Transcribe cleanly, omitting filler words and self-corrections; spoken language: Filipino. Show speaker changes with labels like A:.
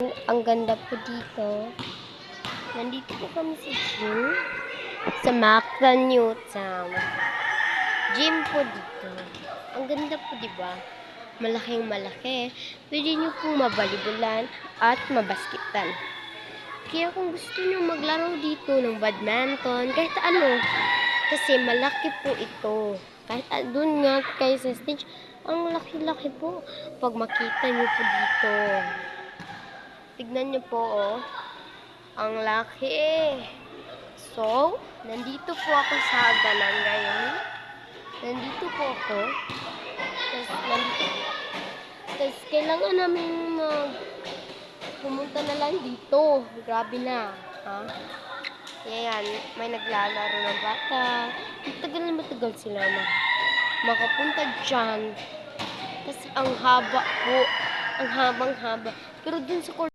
A: Ang ganda po dito. Nandito po kami sa gym. Sa Macra Newtown. Gym po dito. Ang ganda po, diba? Malaking malaki. Pwede nyo pong mabalibulan at mabasketan. Kaya kung gusto nyo maglaro dito ng badminton, kahit ano, kasi malaki po ito. Kahit doon nga kayo sa stage, ang laki-laki po. Pag makita nyo po dito. Tignan nyo po, oh. Ang laki. So, nandito po ako sa hagdanan ngayon. Nandito po ako. Tapos kailangan namin pumunta na lang dito. Grabe na. Ha? Yan, may naglalaro ng bata. Matagal sila na makapunta dyan. Kasi ang haba po. Ang habang-haba. Pero dun sa